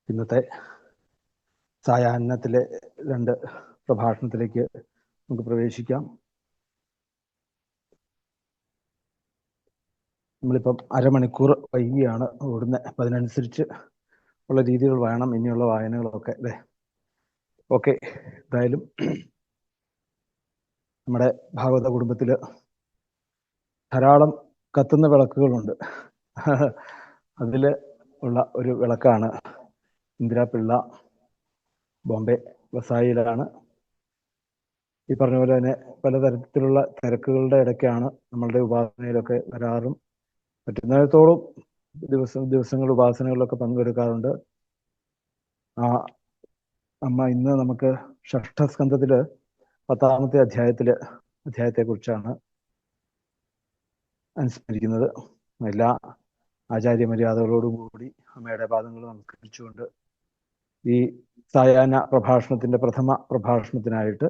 ഇന്നത്തെ സായാഹ്നത്തിലെ 2 പ്രഭാഷണത്തിലേക്ക് നമുക്ക് പ്രവേശിക്കാം. നമ്മളിപ്പം അരമണിക്കൂർ വൈകിയാണ് ഓടുന്നത്. അപ്പം അതിനനുസരിച്ച് ഉള്ള രീതികൾ വേണം ഇനിയുള്ള വായനകളൊക്കെ അല്ലേ. ഓക്കെ, എന്തായാലും നമ്മുടെ ഭാഗവത കുടുംബത്തിൽ ധാരാളം കത്തുന്ന വിളക്കുകളുണ്ട്. അതിൽ ഉള്ള ഒരു വിളക്കാണ് ഇന്ദിരാപിള്ള. ബോംബെ വസായിലാണ്. ഈ പറഞ്ഞ പോലെ തന്നെ പലതരത്തിലുള്ള തിരക്കുകളുടെ ഇടയ്ക്കാണ് നമ്മളുടെ ഉപാസനയിലൊക്കെ വരാറും പറ്റുന്നിടത്തോളം ദിവസങ്ങൾ ഉപാസനകളിലൊക്കെ പങ്കെടുക്കാറുണ്ട്. അമ്മ ഇന്ന് നമുക്ക് ഷഷ്ഠസ്കന്ധത്തില് 10ാമത്തെ അധ്യായത്തെക്കുറിച്ചാണ് അനുസ്മരിക്കുന്നത്. എല്ലാ ആചാര്യമര്യാദകളോടും കൂടി അമ്മയുടെ പാദങ്ങൾ നമസ്കരിച്ചുകൊണ്ട് ഈ സായാഹ്ന പ്രഭാഷണത്തിന്റെ പ്രഥമ പ്രഭാഷണത്തിനായിട്ട്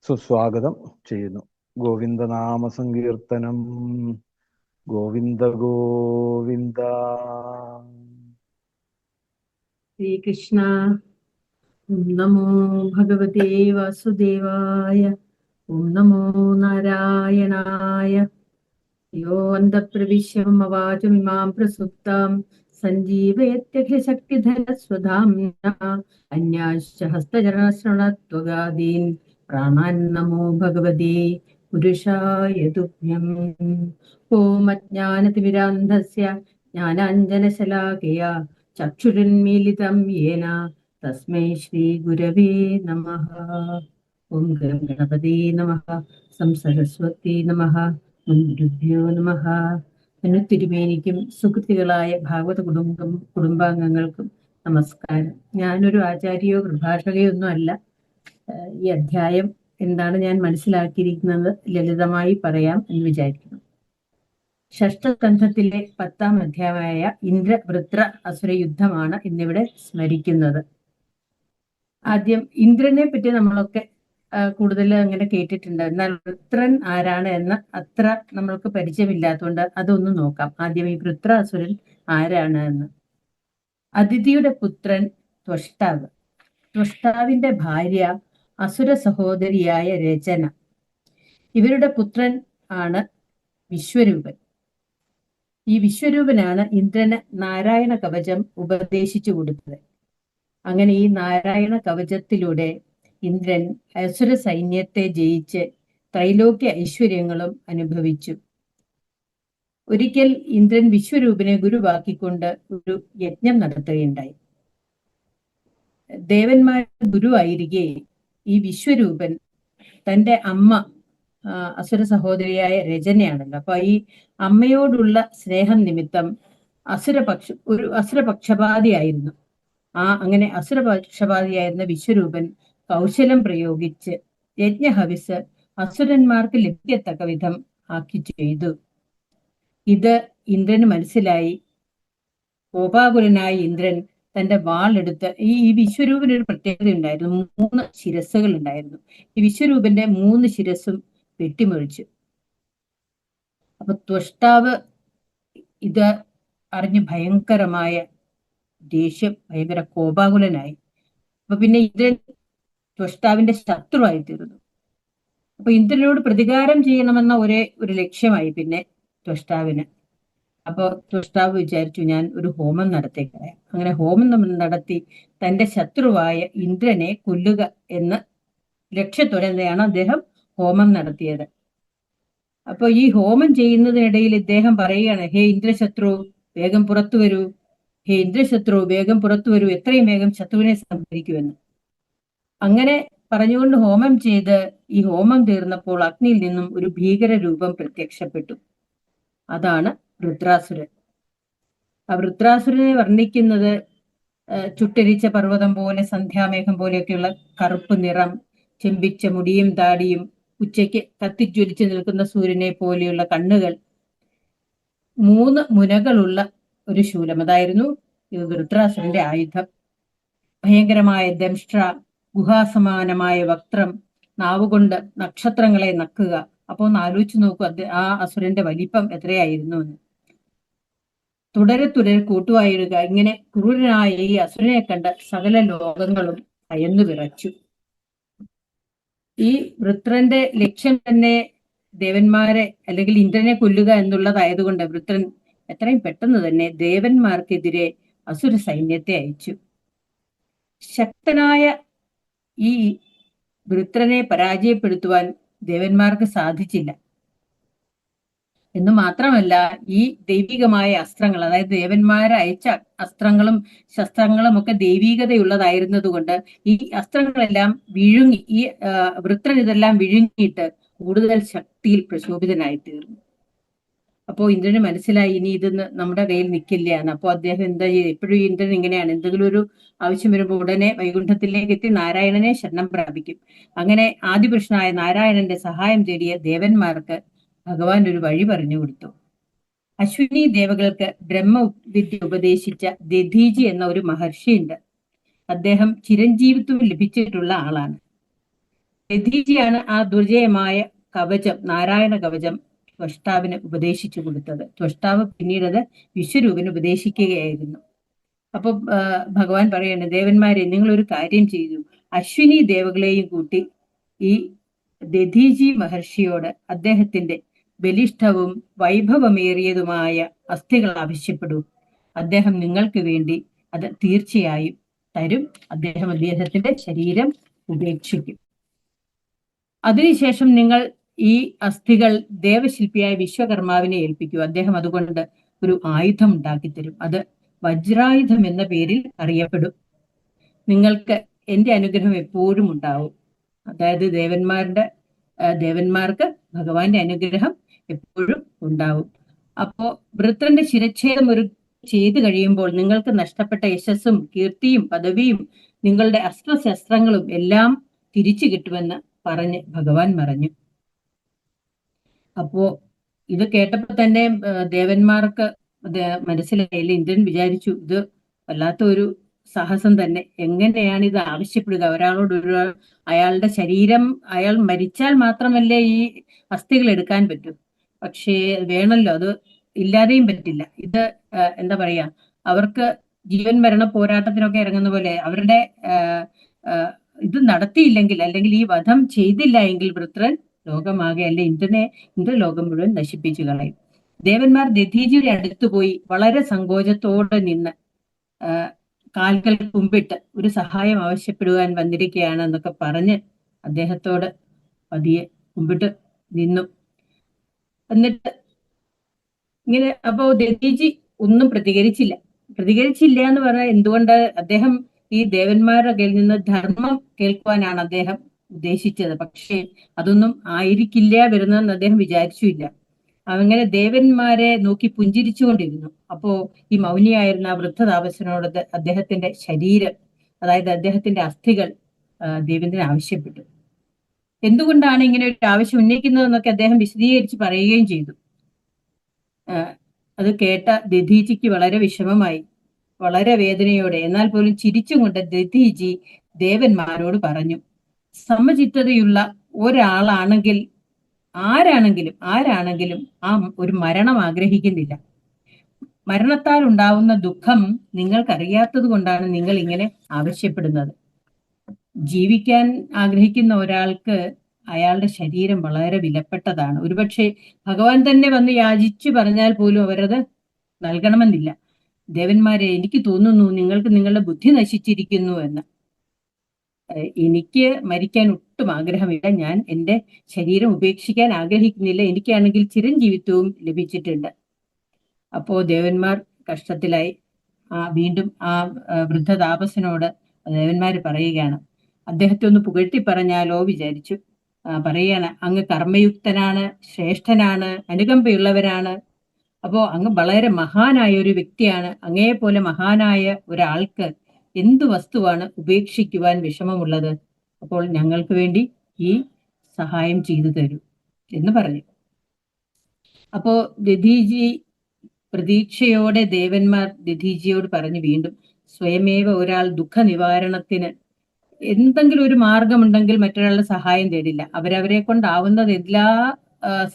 സുസ്വാഗതം ചെയ്യുന്നു. ഗോവിന്ദനാമ സങ്കീർത്തനം. ഗോവിന്ദ ഗോവിന്ദ. ശ്രീകൃഷ്ണ. ഓം നമോ ഭഗവതേ വാസുദേവായ. ഓം നമോ നാരായണായ. യോ അന്തഃപ്രവിശ്യം അവാചമിമാം പ്രസുപ്താം സഞ്ജീവയത്യഖിലശക്തിധരസ്വധാംന അന്യാശ്ച ഹസ്തചരണശ്രവണത്വഗാദീൻ പ്രാണാൻ നമോ ഭഗവതേ പുരുഷായ തുഭ്യം. ഓം അജ്ഞാനതിമിരാന്ധസ്യ ജ്ഞാനാഞ്ജനശലാകയാ ചക്ഷുരുന്മീലിതം യേന തസ്മൈ ശ്രീ ഗുരവേ നമഃ. ഓം ഗണപതേ നമഃ. സംസരസ്വതി നമഃ. ഗുരുഭ്യോ നമഃ. തിരുമേനിക്കും സുഹൃത്തുക്കളായ ഭാഗവത കുടുംബാംഗങ്ങൾക്കും നമസ്കാരം. ഞാനൊരു ആചാര്യയോ പ്രഭാഷകയോ ഒന്നും അല്ല. ഈ അധ്യായം എന്താണ് ഞാൻ മനസ്സിലാക്കിയിരിക്കുന്നത് ലളിതമായി പറയാം എന്ന് വിചാരിക്കുന്നു. ഷഷ്ഠസ്കന്ധത്തിലെ 10ാം അധ്യായമായ ഇന്ദ്രവൃത്ര അസുര യുദ്ധമാണ് ഇന്നിവിടെ സ്മരിക്കുന്നത്. ആദ്യം ഇന്ദ്രനെ പറ്റി നമ്മളൊക്കെ കൂടുതൽ അങ്ങനെ കേട്ടിട്ടുണ്ട്. എന്നാൽ വൃത്രൻ ആരാണ് എന്ന് അത്ര നമ്മൾക്ക് പരിചയമില്ലാത്തതുകൊണ്ട് അതൊന്ന് നോക്കാം. ആദ്യം ഈ വൃത്രാസുരൻ ആരാണ് എന്ന്. അതിഥിയുടെ പുത്രൻ ത്വഷ്ടാവ്. ത്വഷ്ടാവിന്റെ ഭാര്യ അസുര സഹോദരിയായ രചന. ഇവരുടെ പുത്രൻ ആണ് വിശ്വരൂപൻ. ഈ വിശ്വരൂപനാണ് ഇന്ദ്രന് നാരായണ കവചം ഉപദേശിച്ചു കൊടുത്തത്. അങ്ങനെ ഈ നാരായണ കവചത്തിലൂടെ ഇന്ദ്രൻ അസുര സൈന്യത്തെ ജയിച്ച് ത്രൈലോക്യ ഐശ്വര്യങ്ങളും അനുഭവിച്ചു. ഒരിക്കൽ ഇന്ദ്രൻ വിശ്വരൂപനെ ഗുരുവാക്കിക്കൊണ്ട് ഒരു യജ്ഞം നടത്തുകയുണ്ടായി. ദേവന്മാരുടെ ഗുരുവായിരിക്കെ ഈ വിശ്വരൂപൻ തൻ്റെ അമ്മ അസുര സഹോദരിയായ രചനയാണല്ലോ. അപ്പൊ ഈ അമ്മയോടുള്ള സ്നേഹം നിമിത്തം ഒരു അസുരപക്ഷപാതിയായിരുന്നു. അങ്ങനെ അസുരപക്ഷപാതിയായിരുന്ന വിശ്വരൂപൻ കൗശലം പ്രയോഗിച്ച് യജ്ഞഹവിസ് അസുരന്മാർക്ക് ലഭിക്കത്തക്ക വിധം ആക്കി ചെയ്തു. ഇത് ഇന്ദ്രന് മനസ്സിലായി. കോപാകുലനായ ഇന്ദ്രൻ തന്റെ വാളെടുത്ത് ഈ വിശ്വരൂപന് ഒരു പ്രത്യേകത ഉണ്ടായിരുന്നു. 3 ശിരസ്സുകൾ ഉണ്ടായിരുന്നു. ഈ വിശ്വരൂപന്റെ 3 ശിരസ്സും വെട്ടിമുറിച്ചു. അപ്പൊ ത്വഷ്ടാവ് ഇത് അറിഞ്ഞ് ഭയങ്കരമായ ദേഷ്യം, ഭയങ്കര കോപാകുലനായി. അപ്പൊ പിന്നെ ഇന്ദ്രൻ ത്വഷ്ടാവിന്റെ ശത്രുവായി തീർന്നു. അപ്പൊ ഇന്ദ്രനോട് പ്രതികാരം ചെയ്യണമെന്ന ഒരു ലക്ഷ്യമായി പിന്നെ ത്വഷ്ടാവിന്. അപ്പൊ ത്വഷ്ടാവ് വിചാരിച്ചു, ഞാൻ ഒരു ഹോമം നടത്തിക്കളയാം. അങ്ങനെ ഹോമം നടത്തി തന്റെ ശത്രുവായ ഇന്ദ്രനെ കൊല്ലുക എന്ന ലക്ഷ്യത്തോടെയാണ് അദ്ദേഹം ഹോമം നടത്തിയത്. അപ്പൊ ഈ ഹോമം ചെയ്യുന്നതിനിടയിൽ ഇദ്ദേഹം പറയുകയാണ്, ഹേ ഇന്ദ്രശത്രു വേഗം പുറത്തു വരൂ, ഹേ ഇന്ദ്രശത്രു വേഗം പുറത്തു വരൂ, എത്രയും വേഗം ശത്രുവിനെ സംഹരിക്കുമെന്ന്. അങ്ങനെ പറഞ്ഞുകൊണ്ട് ഹോമം ചെയ്ത് ഈ ഹോമം തീർന്നപ്പോൾ അഗ്നിയിൽ നിന്നും ഒരു ഭീകര രൂപം പ്രത്യക്ഷപ്പെട്ടു. അതാണ് വൃത്രാസുരൻ. ആ വൃത്രാസുരനെ വർണ്ണിക്കുന്നത് ചുട്ടരിച്ച പർവ്വതം പോലെ, സന്ധ്യാമേഘം പോലെയൊക്കെയുള്ള കറുപ്പ് നിറം, ചെമ്പിച്ച മുടിയും താടിയും, ഉച്ചയ്ക്ക് കത്തിജ്വലിച്ചു നിൽക്കുന്ന സൂര്യനെ പോലെയുള്ള കണ്ണുകൾ, 3 മുനകളുള്ള ഒരു ശൂലം. അതായിരുന്നു വൃത്രാസുരന്റെ ആയുധം. ഭയങ്കരമായ ദംഷ്ട്ര, ഗുഹാസമാനമായ വക്ത്രം, നാവുകൊണ്ട് നക്ഷത്രങ്ങളെ നക്കുക. അപ്പൊ ഒന്ന് ആലോചിച്ച് നോക്കൂ ആ അസുരന്റെ വലിപ്പം എത്രയായിരുന്നു എന്ന്. തുടരെ കൂട്ടുവായിടുക. ഇങ്ങനെ ക്രൂരനായ ഈ അസുരനെ കണ്ട് സകല ലോകങ്ങളും ഭയന്നു വിറച്ചു. ഈ വൃത്രന്റെ ലക്ഷ്യം തന്നെ ദേവന്മാരെ അല്ലെങ്കിൽ ഇന്ദ്രനെ കൊല്ലുക എന്നുള്ളതായതുകൊണ്ട് വൃത്രൻ എത്രയും പെട്ടെന്ന് തന്നെ ദേവന്മാർക്കെതിരെ അസുര സൈന്യത്തെ അയച്ചു. ശക്തനായ ഈ വൃത്രനെ പരാജയപ്പെടുത്തുവാൻ ദേവന്മാർക്ക് സാധിച്ചില്ല എന്ന് മാത്രമല്ല, ഈ ദൈവികമായ അസ്ത്രങ്ങൾ, അതായത് ദേവന്മാരെ അയച്ച അസ്ത്രങ്ങളും ശസ്ത്രങ്ങളും ഒക്കെ ദൈവികതയുള്ളതായിരുന്നതുകൊണ്ട് ഈ അസ്ത്രങ്ങളെല്ലാം വിഴുങ്ങി, ഈ വൃത്രൻ ഇതെല്ലാം വിഴുങ്ങിയിട്ട് കൂടുതൽ ശക്തിയിൽ പ്രശോഭിതനായി തീർന്നു. അപ്പോ ഇന്ദ്രന് മനസ്സിലായി ഇനി ഇതൊന്ന് നമ്മുടെ കയ്യിൽ നിൽക്കില്ല എന്ന്. അപ്പോൾ അദ്ദേഹം എന്താ ചെയ്ത്, എപ്പോഴും ഇന്ദ്രൻ ഇങ്ങനെയാണ്, എന്തെങ്കിലും ഒരു ആവശ്യം വരുമ്പോൾ ഉടനെ വൈകുണ്ഠത്തിലേക്ക് എത്തി നാരായണനെ ശരണം പ്രാപിക്കും. അങ്ങനെ ആദിപുരുഷനായ നാരായണന്റെ സഹായം തേടിയ ദേവന്മാർക്ക് ഭഗവാൻ ഒരു വഴി പറഞ്ഞു കൊടുത്തു. അശ്വിനി ദേവകൾക്ക് ബ്രഹ്മവിദ്യ ഉപദേശിച്ച ദധീചി എന്ന ഒരു മഹർഷിയുണ്ട്. അദ്ദേഹം ചിരഞ്ജീവിത്വം ലഭിച്ചിട്ടുള്ള ആളാണ്. ദധീചിയാണ് ആ ദുർജയമായ കവചം, നാരായണ കവചം ത്വഷ്ടാവിന് ഉപദേശിച്ചു കൊടുത്തത്. ത്വഷ്ടാവ് പിന്നീട് അത് വിശ്വരൂപന് ഉപദേശിക്കുകയായിരുന്നു. അപ്പൊ ഭഗവാൻ പറയാണ്, ദേവന്മാരെ നിങ്ങളൊരു കാര്യം ചെയ്തു, അശ്വിനി ദേവകളെയും കൂട്ടി ഈ ദധീചി മഹർഷിയോട് അദ്ദേഹത്തിന്റെ ബലിഷ്ഠവും വൈഭവമേറിയതുമായ അസ്ഥികൾ ആവശ്യപ്പെടൂ. അദ്ദേഹം നിങ്ങൾക്ക് വേണ്ടി അത് തീർച്ചയായും തരും. അദ്ദേഹത്തിന്റെ ശരീരം ഉപേക്ഷിക്കും. അതിനുശേഷം നിങ്ങൾ ഈ അസ്ഥികൾ ദേവശില്പിയായ വിശ്വകർമാവിനെ ഏൽപ്പിക്കൂ. അദ്ദേഹം അതുകൊണ്ട് ഒരു ആയുധം ഉണ്ടാക്കിത്തരും. അത് വജ്രായുധം എന്ന പേരിൽ അറിയപ്പെടും. നിങ്ങൾക്ക് എന്റെ അനുഗ്രഹം എപ്പോഴും ഉണ്ടാവും. അതായത് ദേവന്മാർക്ക് ഭഗവാന്റെ അനുഗ്രഹം എപ്പോഴും ഉണ്ടാവും. അപ്പോ വൃത്രന്റെ ശിരച്ഛേദം ചെയ്തു കഴിയുമ്പോൾ നിങ്ങൾക്ക് നഷ്ടപ്പെട്ട യശസ്സും കീർത്തിയും പദവിയും നിങ്ങളുടെ അസ്ത്രശസ്ത്രങ്ങളും എല്ലാം തിരിച്ചു കിട്ടുമെന്ന് പറഞ്ഞ് ഭഗവാൻ മറഞ്ഞു. അപ്പോ ഇത് കേട്ടപ്പോ തന്നെ ദേവന്മാർക്ക് മനസ്സിലായില്ല. ഇന്ദ്രൻ വിചാരിച്ചു, ഇത് വല്ലാത്ത ഒരു സാഹസം തന്നെ. എങ്ങനെയാണ് ഇത് ആവശ്യപ്പെടുക? അയാളുടെ ശരീരം, അയാൾ മരിച്ചാൽ മാത്രമല്ലേ ഈ അസ്ഥികൾ എടുക്കാൻ പറ്റൂ. പക്ഷേ വേണമല്ലോ, അത് ഇല്ലാതെയും പറ്റില്ല. ഇത് എന്താ പറയാ, അവർക്ക് ജീവൻ മരണ പോരാട്ടത്തിനൊക്കെ ഇറങ്ങുന്ന പോലെ അവരുടെ ഇത് നടത്തിയില്ലെങ്കിൽ, അല്ലെങ്കിൽ ഈ വധം ചെയ്തില്ല എങ്കിൽ വൃത്രൻ ലോകമാകെ, അല്ലെ ഇന്ദ്രലോകം മുഴുവൻ നശിപ്പിച്ചു കളയും. ദേവന്മാർ ദധീചിയുടെ അടുത്ത് പോയി വളരെ സങ്കോചത്തോടെ നിന്ന് കാൽകൾ കുമ്പിട്ട് ഒരു സഹായം ആവശ്യപ്പെടുവാൻ വന്നിരിക്കുകയാണ് എന്നൊക്കെ പറഞ്ഞ് അദ്ദേഹത്തോട് പതിയെ കുമ്പിട്ട് നിന്നു. എന്നിട്ട് ഇങ്ങനെ, അപ്പോ ദധീചി ഒന്നും പ്രതികരിച്ചില്ല എന്ന് പറഞ്ഞാൽ എന്തുകൊണ്ട്? അദ്ദേഹം ഈ ദേവന്മാരുടെ കയ്യിൽ നിന്ന് ധർമ്മം കേൾക്കുവാനാണ് അദ്ദേഹം ഉദ്ദേശിച്ചത്. പക്ഷേ അതൊന്നും ആയിരിക്കില്ല വരുന്നതെന്ന് അദ്ദേഹം വിചാരിച്ചില്ല. അങ്ങനെ ദേവന്മാരെ നോക്കി പുഞ്ചിരിച്ചുകൊണ്ടിരുന്നു. അപ്പോ ഈ മൗനിയായിരുന്ന വൃദ്ധതാപസനോട് അദ്ദേഹത്തിന്റെ ശരീരം, അതായത് അദ്ദേഹത്തിന്റെ അസ്ഥികൾ ദേവേന്ദ്രൻ ആവശ്യപ്പെട്ടു. എന്തുകൊണ്ടാണ് ഇങ്ങനെ ഒരു ആവശ്യം ഉന്നയിക്കുന്നതെന്നൊക്കെ അദ്ദേഹം വിശദീകരിച്ച് പറയുകയും ചെയ്തു. അത് കേട്ട ദധീചിക്ക് വളരെ വിഷമമായി. വളരെ വേദനയോടെ, എന്നാൽ പോലും ചിരിച്ചും കൊണ്ട് ദധീചി ദേവന്മാരോട് പറഞ്ഞു, സമചിത്തതയുള്ള ഒരാളാണെങ്കിൽ ആരാണെങ്കിലും ആ ഒരു മരണം ആഗ്രഹിക്കുന്നില്ല. മരണത്താൽ ഉണ്ടാവുന്ന ദുഃഖം നിങ്ങൾക്കറിയാത്തത് കൊണ്ടാണ് നിങ്ങൾ ഇങ്ങനെ ആവശ്യപ്പെടുന്നത്. ജീവിക്കാൻ ആഗ്രഹിക്കുന്ന ഒരാൾക്ക് അയാളുടെ ശരീരം വളരെ വിലപ്പെട്ടതാണ്. ഒരുപക്ഷെ ഭഗവാൻ തന്നെ വന്ന് യാചിച്ചു പറഞ്ഞാൽ പോലും അവരത് നൽകണമെന്നില്ല. ദേവന്മാരെ, എനിക്ക് തോന്നുന്നു നിങ്ങൾക്ക് നിങ്ങളുടെ ബുദ്ധി നശിച്ചിരിക്കുന്നു എന്ന്. എനിക്ക് മരിക്കാൻ ഒട്ടും ആഗ്രഹമില്ല. ഞാൻ എൻ്റെ ശരീരം ഉപേക്ഷിക്കാൻ ആഗ്രഹിക്കുന്നില്ല. എനിക്കാണെങ്കിൽ ചിരഞ്ജീവിത്വവും ലഭിച്ചിട്ടുണ്ട്. അപ്പോ ദേവന്മാർ കഷ്ടത്തിലായി. വീണ്ടും ആ വൃദ്ധതാപസനോട് ദേവന്മാര് പറയുകയാണ്, അദ്ദേഹത്തെ ഒന്ന് പുകഴ്ത്തി പറഞ്ഞാലോ വിചാരിച്ചു. പറയാണ്, അങ്ങ് കർമ്മയുക്തനാണ്, ശ്രേഷ്ഠനാണ്, അനുകമ്പയുള്ളവരാണ്. അപ്പോ അങ്ങ് വളരെ മഹാനായ ഒരു വ്യക്തിയാണ്. അങ്ങേപോലെ മഹാനായ ഒരാൾക്ക് എന്തു വസ്തുവാണ് ഉപേക്ഷിക്കുവാൻ വിഷമമുള്ളത്? അപ്പോൾ ഞങ്ങൾക്ക് വേണ്ടി ഈ സഹായം ചെയ്തു തരൂ എന്ന് പറഞ്ഞു. അപ്പോ ദധീചി പ്രതീക്ഷയോടെ ദേവന്മാർ ദധീചിയോട് പറഞ്ഞു, വീണ്ടും സ്വയമേവ ഒരാൾ ദുഃഖ നിവാരണത്തിന് എന്തെങ്കിലും ഒരു മാർഗമുണ്ടെങ്കിൽ മറ്റൊരാളുടെ സഹായം തേടില്ല. അവരവരെ കൊണ്ടാവുന്നത് എല്ലാ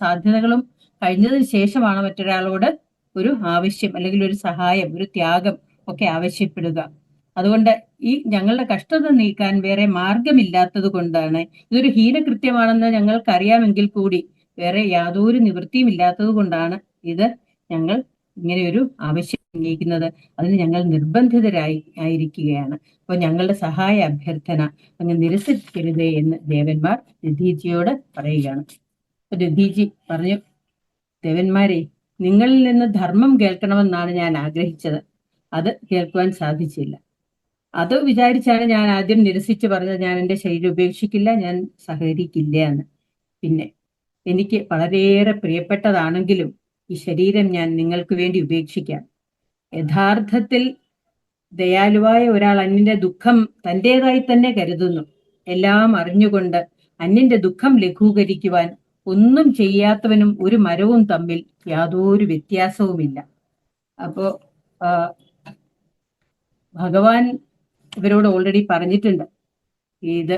സാധ്യതകളും കഴിഞ്ഞതിന് ശേഷമാണ് മറ്റൊരാളോട് ഒരു ആവശ്യം അല്ലെങ്കിൽ ഒരു സഹായം, ഒരു ത്യാഗം ഒക്കെ ആവശ്യപ്പെടുക. അതുകൊണ്ട് ഈ ഞങ്ങളുടെ കഷ്ടത നീക്കാൻ വേറെ മാർഗമില്ലാത്തത് കൊണ്ടാണ്, ഇതൊരു ഹീനകൃത്യമാണെന്ന് ഞങ്ങൾക്കറിയാമെങ്കിൽ കൂടി വേറെ യാതൊരു നിവൃത്തിയും ഇല്ലാത്തത് കൊണ്ടാണ് ഇത് ഞങ്ങൾ ഇങ്ങനെ ഒരു ആവശ്യം ഉന്നയിക്കുന്നത്. അതിന് ഞങ്ങൾ നിർബന്ധിതരായിരിക്കുകയാണ്. അപ്പോൾ ഞങ്ങളുടെ സഹായ അഭ്യർത്ഥന അങ്ങ് നിരസിക്കരുതേ എന്ന് ദേവന്മാർ ദധീചിയോട് പറയുകയാണ്. ദധീചി പറഞ്ഞു, ദേവന്മാരെ, നിങ്ങളിൽ നിന്ന് ധർമ്മം കേൾക്കണമെന്നാണ് ഞാൻ ആഗ്രഹിച്ചത്. അത് കേൾക്കുവാൻ സാധിച്ചില്ല. അത് വിചാരിച്ചാണ് ഞാൻ ആദ്യം നിരസിച്ച് പറഞ്ഞത്, ഞാൻ എൻ്റെ ശരീരം ഉപേക്ഷിക്കില്ല, ഞാൻ സഹകരിക്കില്ല എന്ന്. പിന്നെ എനിക്ക് വളരെയേറെ പ്രിയപ്പെട്ടതാണെങ്കിലും ഈ ശരീരം ഞാൻ നിങ്ങൾക്ക് വേണ്ടി ഉപേക്ഷിക്കാം. യഥാർത്ഥത്തിൽ ദയാലുവായ ഒരാൾ അന്യന്റെ ദുഃഖം തൻ്റെതായി തന്നെ കരുതുന്നു. എല്ലാം അറിഞ്ഞുകൊണ്ട് അന്യന്റെ ദുഃഖം ലഘൂകരിക്കുവാൻ ഒന്നും ചെയ്യാത്തവനും ഒരു മരവും തമ്മിൽ യാതൊരു വ്യത്യാസവുമില്ല. അപ്പോ ഭഗവാൻ ഇവരോട് ഓൾറെഡി പറഞ്ഞിട്ടുണ്ട് ഇത്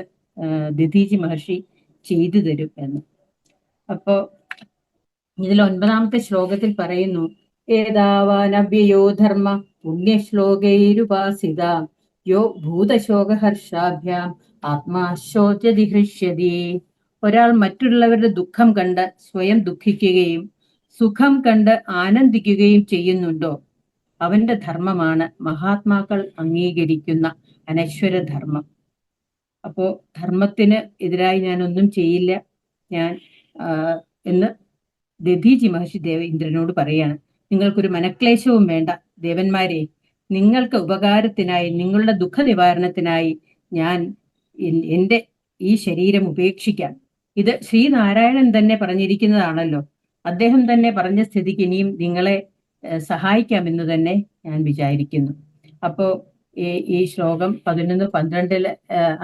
ദധീചി മഹർഷി ചെയ്തു തരും എന്ന്. അപ്പോ ഇതിൽ 9ാമത്തെ ശ്ലോകത്തിൽ പറയുന്നു, ഏതാവാനവ്യയോ ധർമ്മ പുണ്യശ്ലോകൈരുപാസിത യോ ഭൂതശോകഹർഷാഭ്യാം ആത്മാശോചതി ഹൃഷ്യതി. ഒരാൾ മറ്റുള്ളവരുടെ ദുഃഖം കണ്ട് സ്വയം ദുഃഖിക്കുകയും സുഖം കണ്ട് ആനന്ദിക്കുകയും ചെയ്യുന്നുണ്ടോ, അവന്റെ ധർമ്മമാണ് മഹാത്മാക്കൾ അംഗീകരിക്കുന്ന അനശ്വര ധർമ്മം. അപ്പോ ധർമ്മത്തിന് എതിരായി ഞാൻ ഒന്നും ചെയ്യില്ല ഞാൻ എന്ന് ദധീചി മഹർഷി ഇന്ദ്രനോട് പറയാണ്. നിങ്ങൾക്കൊരു മനക്ലേശവും വേണ്ട ദേവന്മാരെ. നിങ്ങൾക്ക് ഉപകാരത്തിനായി, നിങ്ങളുടെ ദുഃഖ നിവാരണത്തിനായി ഞാൻ എൻ്റെ ഈ ശരീരം ഉപേക്ഷിക്കാം. ഇത് ശ്രീനാരായണൻ തന്നെ പറഞ്ഞിരിക്കുന്നതാണല്ലോ. അദ്ദേഹം തന്നെ പറഞ്ഞ സ്ഥിതിക്ക് ഇനിയും നിങ്ങളെ സഹായിക്കാമെന്ന് തന്നെ ഞാൻ വിചാരിക്കുന്നു. അപ്പോ ഈ ശ്ലോകം 11-12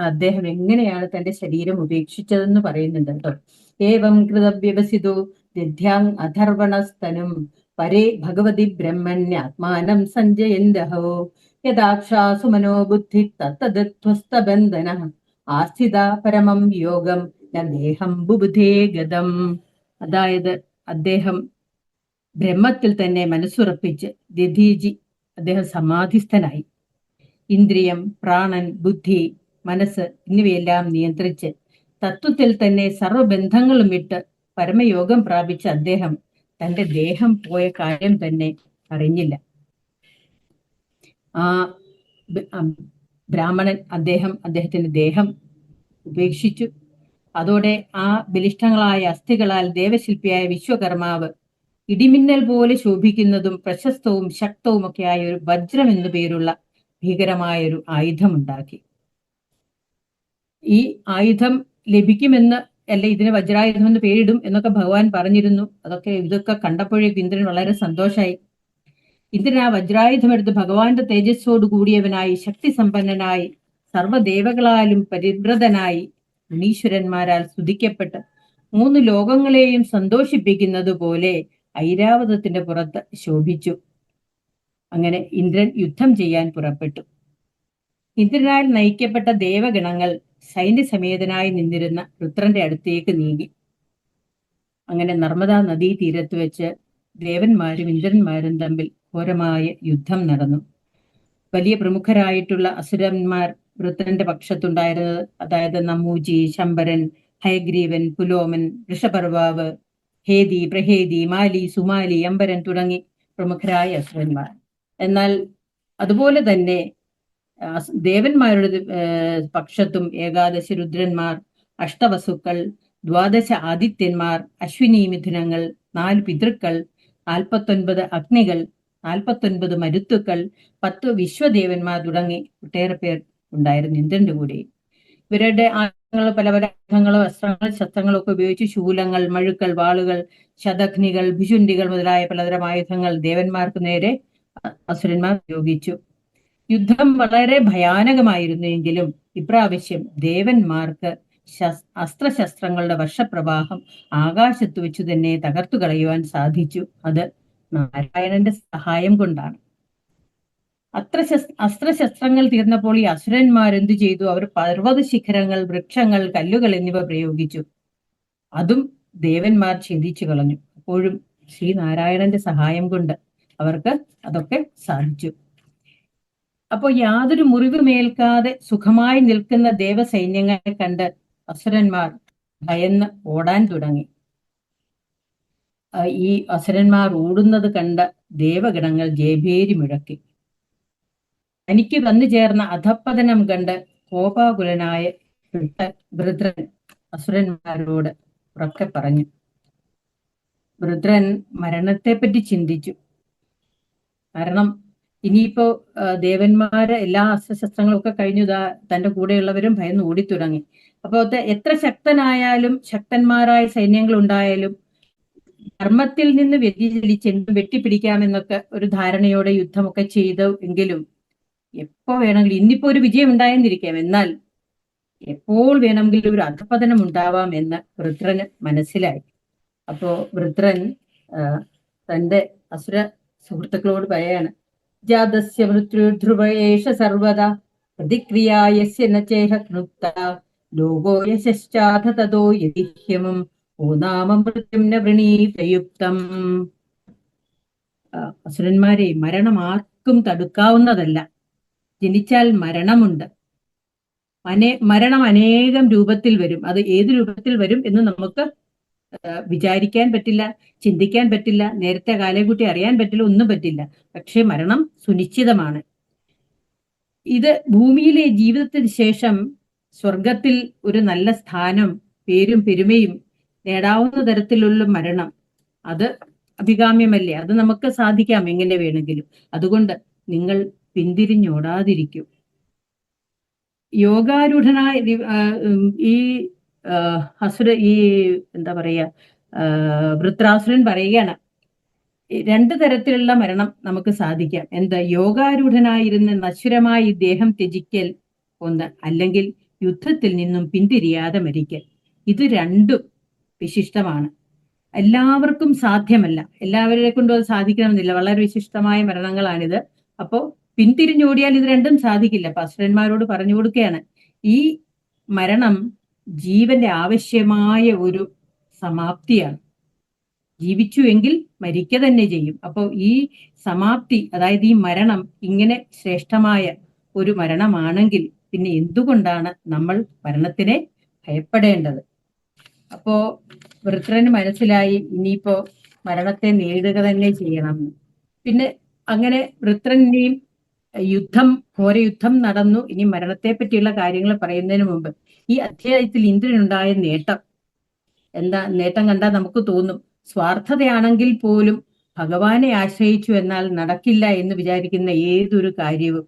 അദ്ദേഹം എങ്ങനെയാണ് തന്റെ ശരീരം ഉപേക്ഷിച്ചതെന്ന് പറയുന്നുണ്ട് കേട്ടോ. ഏവം കൃതവ്യവസിതോ ദധ്യാങ് അധർവണസ്തനും പരേ ഭഗവതി ബ്രഹ്മണ്യാത്മാനം സഞ്ജയന്തഹോ യഥാക്ഷാസു മനോബുദ്ധി തത്തദധ്വസ്തബന്ധന ആസ്ഥിത പരമം യോഗം ദേഹം ബുബുധേ ഗതം. അതായത് അദ്ദേഹം ബ്രഹ്മത്തിൽ തന്നെ മനസ്സുറപ്പിച്ച് ദധീചി അദ്ദേഹം സമാധിസ്ഥനായി. ഇന്ദ്രിയം, പ്രാണൻ, ബുദ്ധി, മനസ്സ് എന്നിവയെല്ലാം നിയന്ത്രിച്ച് തത്വത്തിൽ തന്നെ സർവബന്ധങ്ങളും വിട്ട് പരമയോഗം പ്രാപിച്ച അദ്ദേഹം തന്റെ ദേഹം പോയ കാര്യം തന്നെ അറിഞ്ഞില്ല. ബ്രാഹ്മണൻ അദ്ദേഹത്തിന്റെ ദേഹം ഉപേക്ഷിച്ചു. അതോടെ ആ ബലിഷ്ഠങ്ങളായ അസ്ഥികളാൽ ദേവശില്പിയായ വിശ്വകർമാവ് ഇടിമിന്നൽ പോലെ ശോഭിക്കുന്നതും പ്രശസ്തവും ശക്തവുമൊക്കെയായ ഒരു വജ്രം എന്നു പേരുള്ള ഭീകരമായൊരു ആയുധമുണ്ടാക്കി. ഈ ആയുധം ലഭിക്കുമെന്ന്, അല്ലെ ഇതിന് വജ്രായുധം എന്ന് പേരിടും എന്നൊക്കെ ഭഗവാൻ പറഞ്ഞിരുന്നു. ഇതൊക്കെ കണ്ടപ്പോഴേക്കും ഇന്ദ്രൻ വളരെ സന്തോഷായി. ഇന്ദ്രൻ ആ വജ്രായുധമെടുത്ത് ഭഗവാന്റെ തേജസ്സോട് കൂടിയവനായി, ശക്തിസമ്പന്നനായി, സർവ്വദേവകളാലും പരിവ്രതനായി, മുനീശ്വരന്മാരാൽ സ്തുതിക്കപ്പെട്ട് 3 ലോകങ്ങളെയും സന്തോഷിപ്പിക്കുന്നത് പോലെ ഐരാവതത്തിന്റെ പുറത്ത് ശോഭിച്ചു. അങ്ങനെ ഇന്ദ്രൻ യുദ്ധം ചെയ്യാൻ പുറപ്പെട്ടു. ഇന്ദ്രനാൽ നയിക്കപ്പെട്ട ദേവഗണങ്ങൾ സൈന്യസമേതനായി നിന്നിരുന്ന രുദ്രന്റെ അടുത്തേക്ക് നീങ്ങി. അങ്ങനെ നർമ്മദാ നദീ തീരത്ത് വെച്ച് ദേവന്മാരും ഇന്ദ്രന്മാരും തമ്മിൽ ഘോരമായ യുദ്ധം നടന്നു. വലിയ പ്രമുഖരായിട്ടുള്ള അസുരന്മാർ രുദ്രന്റെ പക്ഷത്തുണ്ടായിരുന്നത്, അതായത് നമ്മൂജി, ശംബരൻ, ഹയഗ്രീവൻ, പുലോമൻ, ഋഷപർവാവ്, ഹേതി, പ്രഹേതി, മാലി, സുമാലി, അംബരൻ തുടങ്ങി പ്രമുഖരായ അസുരന്മാർ. എന്നാൽ അതുപോലെ തന്നെ ദേവന്മാരുടെ പക്ഷത്തും ഏകാദശി രുദ്രന്മാർ, അഷ്ടവസുക്കൾ, 12 ആദിത്യന്മാർ, അശ്വിനി മിഥുനങ്ങൾ, 4 പിതൃക്കൾ, 49 അഗ്നികൾ, 49 മരുത്തുക്കൾ, 10 വിശ്വദേവന്മാർ തുടങ്ങി ഒട്ടേറെ പേർ ഉണ്ടായിരുന്നു ഇന്ദ്രന്റെ കൂടെ. ഇവരുടെ ആയുധങ്ങൾ പല പല ആയുധങ്ങളും അസ്ത്രങ്ങൾ, ശസ്ത്രങ്ങളും ഒക്കെ ഉപയോഗിച്ച് ശൂലങ്ങൾ, മഴുക്കൾ, വാളുകൾ, ശതഘ്നികൾ, ഭുജുണ്ടികൾ മുതലായ പലതരം ആയുധങ്ങൾ ദേവന്മാർക്ക് നേരെ അസുരന്മാർ ഉപയോഗിച്ചു. യുദ്ധം വളരെ ഭയാനകമായിരുന്നു. എങ്കിലും ഇപ്രാവശ്യം ദേവന്മാർക്ക് അസ്ത്രശസ്ത്രങ്ങളുടെ വർഷപ്രവാഹം ആകാശത്ത് വെച്ചു തന്നെ തകർത്തു കളയുവാൻ സാധിച്ചു. അത് നാരായണന്റെ സഹായം കൊണ്ടാണ്. അസ്ത്രശസ്ത്രങ്ങൾ തീർന്നപ്പോൾ ഈ അസുരന്മാരെന്തു ചെയ്തു? അവർ പർവ്വത ശിഖരങ്ങൾ, വൃക്ഷങ്ങൾ, കല്ലുകൾ എന്നിവ പ്രയോഗിച്ചു. അതും ദേവന്മാർ ഛേദിച്ചു കളഞ്ഞു. അപ്പോഴും ശ്രീനാരായണന്റെ സഹായം കൊണ്ട് അവർക്ക് അതൊക്കെ സാധിച്ചു. അപ്പോൾ യാതൊരു മുറിവുമേൽക്കാതെ സുഖമായി നിൽക്കുന്ന ദേവസൈന്യങ്ങളെ കണ്ട് അസുരന്മാർ ഭയന്ന് ഓടാൻ തുടങ്ങി. ഈ അസുരന്മാർ ഓടുന്നത് കണ്ട ദേവഗണങ്ങൾ ജയഭേരി മുഴക്കി. തനിക്ക് വന്നു ചേർന്ന അധപ്പതനം കണ്ട് കോപാകുലനായ വൃത്രൻ അസുരന്മാരോട് ഉറക്കെ പറഞ്ഞു. വൃത്രൻ മരണത്തെപ്പറ്റി ചിന്തിച്ചു. കാരണം ഇനിയിപ്പോ ദേവന്മാര് എല്ലാ അസ്ത്രശസ്ത്രങ്ങളും ഒക്കെ കഴിഞ്ഞു, തന്റെ കൂടെയുള്ളവരും ഭയന്ന് ഓടിത്തുടങ്ങി. അപ്പൊ എത്ര ശക്തനായാലും ശക്തന്മാരായ സൈന്യങ്ങൾ ഉണ്ടായാലും ധർമ്മത്തിൽ നിന്ന് വ്യതിചലിച്ച് എന്തും വെട്ടിപ്പിടിക്കാമെന്നൊക്കെ ഒരു ധാരണയോടെ യുദ്ധമൊക്കെ ചെയ്തു എങ്കിലും എപ്പോ വേണമെങ്കിലും ഇന്നിപ്പോ ഒരു വിജയം ഉണ്ടായെന്നിരിക്കാം, എന്നാൽ എപ്പോൾ വേണമെങ്കിലും ഒരു അധപതനം ഉണ്ടാവാം എന്ന് വൃത്രന് മനസ്സിലായി. അപ്പോ വൃത്രൻ തന്റെ അസുര സുഹൃത്തുക്കളോട് പറയാണ്, ജാതസ്യ മൃത്യുധ്രുവയേഷ സർവദാ പ്രതിക്രിയായസ്യ ന ചേഹ ക്നുപ്ത ലോകോ യശശ്ചാധ തതോ യതിഹ്യമം ഓനാമൃത്യം ന വൃണീതയുക്തം. അസുരന്മാരെ, മരണം ആർക്കും തടുക്കാവുന്നതല്ല. ജനിച്ചാൽ മരണമുണ്ട്. മരണം അനേകം രൂപത്തിൽ വരും. അത് ഏത് രൂപത്തിൽ വരും എന്ന് നമുക്ക് വിചാരിക്കാൻ പറ്റില്ല, ചിന്തിക്കാൻ പറ്റില്ല, നേരത്തെ കാലേക്കൂട്ടി അറിയാൻ പറ്റില്ല, ഒന്നും പറ്റില്ല. പക്ഷെ മരണം സുനിശ്ചിതമാണ്. ഇത് ഭൂമിയിലെ ജീവിതത്തിന് ശേഷം സ്വർഗത്തിൽ ഒരു നല്ല സ്ഥാനം, പേരും പെരുമയും നേടാവുന്ന തരത്തിലുള്ള മരണം, അത് അഭികാമ്യമല്ലേ? അത് നമുക്ക് സാധിക്കാം എങ്ങനെ വേണമെങ്കിലും. അതുകൊണ്ട് നിങ്ങൾ പിന്തിരിഞ്ഞോടാതിരിക്കൂ. യോഗാരൂഢനായ ഈ എന്താ പറയാ, വൃത്രാസുരൻ പറയുകയാണ്, രണ്ടു തരത്തിലുള്ള മരണം നമുക്ക് സാധിക്കാം. എന്താ? യോഗാരൂഢനായിരുന്ന നശ്വരമായി ദേഹം ത്യജിക്കൽ ഒന്ന്, അല്ലെങ്കിൽ യുദ്ധത്തിൽ നിന്നും പിന്തിരിയാതെ മരിക്കൽ. ഇത് രണ്ടും വിശിഷ്ടമാണ്. എല്ലാവർക്കും സാധ്യമല്ല, എല്ലാവരെ കൊണ്ടും അത് സാധിക്കണമെന്നില്ല. വളരെ വിശിഷ്ടമായ മരണങ്ങളാണിത്. അപ്പോ പിന്തിരിഞ്ഞോടിയാൽ ഇത് രണ്ടും സാധിക്കില്ല. അപ്പൊ അസുരന്മാരോട് പറഞ്ഞു കൊടുക്കുകയാണ്, ഈ മരണം ജീവന്റെ ആവശ്യമായ ഒരു സമാപ്തിയാണ്. ജീവിച്ചു എങ്കിൽ മരിക്കുക തന്നെ ചെയ്യും. അപ്പോൾ ഈ സമാപ്തി, അതായത് ഈ മരണം ഇങ്ങനെ ശ്രേഷ്ഠമായ ഒരു മരണമാണെങ്കിൽ പിന്നെ എന്തുകൊണ്ടാണ് നമ്മൾ മരണത്തിനെ ഭയപ്പെടേണ്ടത്? അപ്പോ വൃത്രന് മനസ്സിലായി, ഇനിയിപ്പോ മരണത്തെ നേരിടുക തന്നെ ചെയ്യണം. പിന്നെ അങ്ങനെ വൃത്രനെയും ഘോര യുദ്ധം നടന്നു. ഇനി മരണത്തെ പറ്റിയുള്ള കാര്യങ്ങൾ പറയുന്നതിന് മുമ്പ് ഈ അധ്യായത്തിൽ ഇന്ദ്രനുണ്ടായ നേട്ടം എന്താ? നേട്ടം കണ്ടാൽ നമുക്ക് തോന്നും, സ്വാർത്ഥതയാണെങ്കിൽ പോലും ഭഗവാനെ ആശ്രയിച്ചു എന്നാൽ നടക്കില്ല എന്ന് വിചാരിക്കുന്ന ഏതൊരു കാര്യവും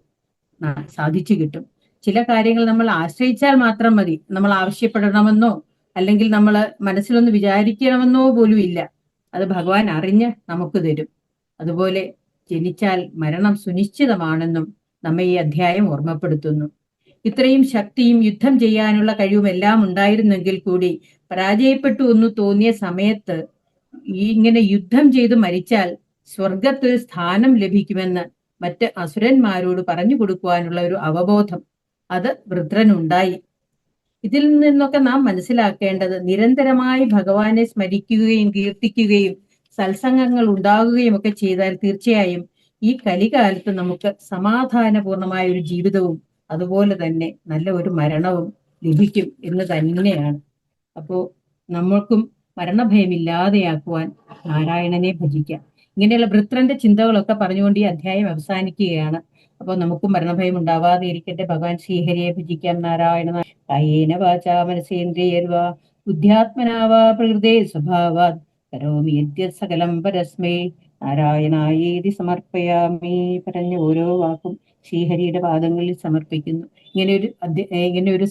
സാധിച്ചു കിട്ടും. ചില കാര്യങ്ങൾ നമ്മൾ ആശ്രയിച്ചാൽ മാത്രം മതി. നമ്മൾ ആവശ്യപ്പെടണമെന്നോ അല്ലെങ്കിൽ നമ്മൾ മനസ്സിലൊന്ന് വിചാരിക്കണമെന്നോ പോലും ഇല്ല. അത് ഭഗവാൻ അറിഞ്ഞ് നമുക്ക് തരും. അതുപോലെ ജനിച്ചാൽ മരണം സുനിശ്ചിതമാണെന്നും നമ്മെ ഈ അധ്യായം ഓർമ്മപ്പെടുത്തുന്നു. ഇത്രയും ശക്തിയും യുദ്ധം ചെയ്യാനുള്ള കഴിവും എല്ലാം ഉണ്ടായിരുന്നെങ്കിൽ കൂടി പരാജയപ്പെട്ടു എന്ന് തോന്നിയ സമയത്ത് ഇങ്ങനെ യുദ്ധം ചെയ്ത് മരിച്ചാൽ സ്വർഗത്തൊരു സ്ഥാനം ലഭിക്കുമെന്ന് മറ്റ് അസുരന്മാരോട് പറഞ്ഞു കൊടുക്കുവാനുള്ള ഒരു അവബോധം അത് വൃത്രനുണ്ടായി. ഇതിൽ നിന്നൊക്കെ നാം മനസ്സിലാക്കേണ്ടത്, നിരന്തരമായി ഭഗവാനെ സ്മരിക്കുകയും കീർത്തിക്കുകയും സത്സംഗങ്ങൾ ഉണ്ടാകുകയും ഒക്കെ ചെയ്താൽ തീർച്ചയായും ഈ കലികാലത്ത് നമുക്ക് സമാധാനപൂർണമായ ഒരു ജീവിതവും അതുപോലെ തന്നെ നല്ല ഒരു മരണവും ലഭിക്കും എന്ന് തന്നെയാണ്. അപ്പോ നമ്മൾക്കും മരണഭയമില്ലാതെയാക്കുവാൻ നാരായണനെ ഭജിക്കാം. ഇങ്ങനെയുള്ള വൃത്രന്റെ ചിന്തകളൊക്കെ പറഞ്ഞുകൊണ്ട് ഈ അധ്യായം അവസാനിക്കുകയാണ്. അപ്പൊ നമുക്കും മരണഭയം ഉണ്ടാവാതെ ഇരിക്കട്ടെ. ഭഗവാൻ ശ്രീഹരിയെ ഭജിക്കാം. നാരായണ കായേന വാചാ മനസേന്ദ്രിയർവാ ബുദ്ധ്യാത്മനാവാ പ്രകൃതേ സ്വഭാവാത് കരോമി യദ്യത് സകലം പരസ്മൈ നാരായണായേതി സമർപ്പയാമി. പറഞ്ഞ ഓരോ വാക്കും ശ്രീഹരിയുടെ പാദങ്ങളിൽ സമർപ്പിക്കുന്നു. ഇങ്ങനെ ഒരു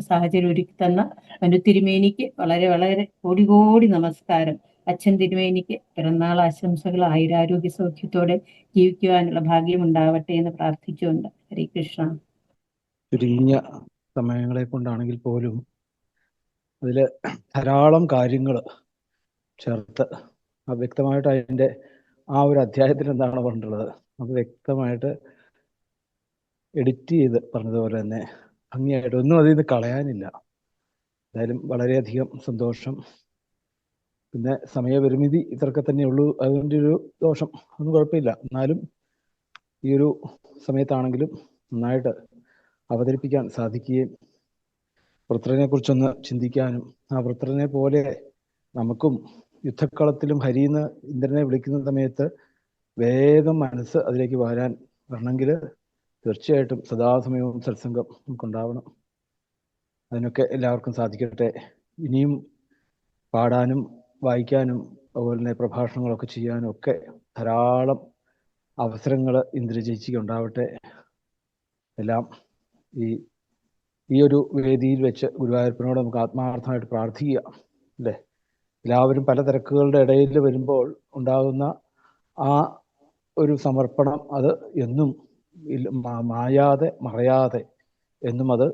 സാഹചര്യം ഒരുക്കി തന്ന മനു തിരുമേനിക്ക് വളരെ വളരെ കോടി കോടി നമസ്കാരം. അച്ഛൻ തിരുമേനിക്ക് പിറന്നാൾ ആശംസകൾ. ആയുരാരോഗ്യ സൗഖ്യത്തോടെ ജീവിക്കുവാനുള്ള ഭാഗ്യം ഉണ്ടാവട്ടെ എന്ന് പ്രാർത്ഥിച്ചുകൊണ്ട് ഹരേ കൃഷ്ണ. ചുരുങ്ങിയ സമയങ്ങളെ കൊണ്ടാണെങ്കിൽ പോലും അതില് ധാരാളം കാര്യങ്ങൾ ചേർത്ത് വ്യക്തമായിട്ട് അതിൻ്റെ ആ ഒരു അധ്യായത്തിൽ എന്താണ് പറഞ്ഞിട്ടുള്ളത് അത് വ്യക്തമായിട്ട് എഡിറ്റ് ചെയ്ത് പറഞ്ഞതുപോലെ തന്നെ ഭംഗിയായിട്ട് ഒന്നും അതിൽ നിന്ന് കളയാനില്ല. എന്തായാലും വളരെയധികം സന്തോഷം. പിന്നെ സമയപരിമിതി ഇത്രയൊക്കെ തന്നെ ഉള്ളൂ. അതിൻ്റെ ഒരു ദോഷം ഒന്നും കുഴപ്പമില്ല. എന്നാലും ഈ ഒരു സമയത്താണെങ്കിലും നന്നായിട്ട് അവതരിപ്പിക്കാൻ സാധിക്കുകയും വൃത്രനെ കുറിച്ചൊന്ന് ചിന്തിക്കാനും ആ വൃത്രനെ പോലെ നമുക്കും യുദ്ധക്കളത്തിലും ഹരിന്ന് ഇന്ദ്രനെ വിളിക്കുന്ന സമയത്ത് വേഗം മനസ്സ് അതിലേക്ക് വരണമെങ്കിൽ തീർച്ചയായിട്ടും സദാസമയവും സത്സംഗം നമുക്കുണ്ടാവണം. അതിനൊക്കെ എല്ലാവർക്കും സാധിക്കട്ടെ. ഇനിയും പാടാനും വായിക്കാനും അതുപോലെ തന്നെ പ്രഭാഷണങ്ങളൊക്കെ ചെയ്യാനും ഒക്കെ ധാരാളം അവസരങ്ങൾ ഇന്ദ്രചേച്ചിക്ക് ഉണ്ടാവട്ടെ. എല്ലാം ഈ ഒരു വേദിയിൽ വെച്ച് ഗുരുവായൂരപ്പനോട് നമുക്ക് ആത്മാർത്ഥമായിട്ട് പ്രാർത്ഥിക്കുക, അല്ലേ? എല്ലാവരും പല തിരക്കുകളുടെ ഇടയിൽ വരുമ്പോൾ ഉണ്ടാകുന്ന ആ ഒരു സമർപ്പണം അത് എന്നും മായാതെ മറയാതെ എന്നും അത്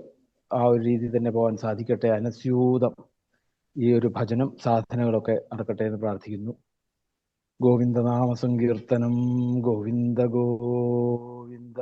ആ ഒരു രീതിയിൽ തന്നെ പോകാൻ സാധിക്കട്ടെ. അനസ്യൂതം ഈ ഒരു ഭജനം സാധനകളൊക്കെ നടക്കട്ടെ എന്ന് പ്രാർത്ഥിക്കുന്നു. ഗോവിന്ദനാമ സങ്കീർത്തനം. ഗോവിന്ദ ഗോവിന്ദ.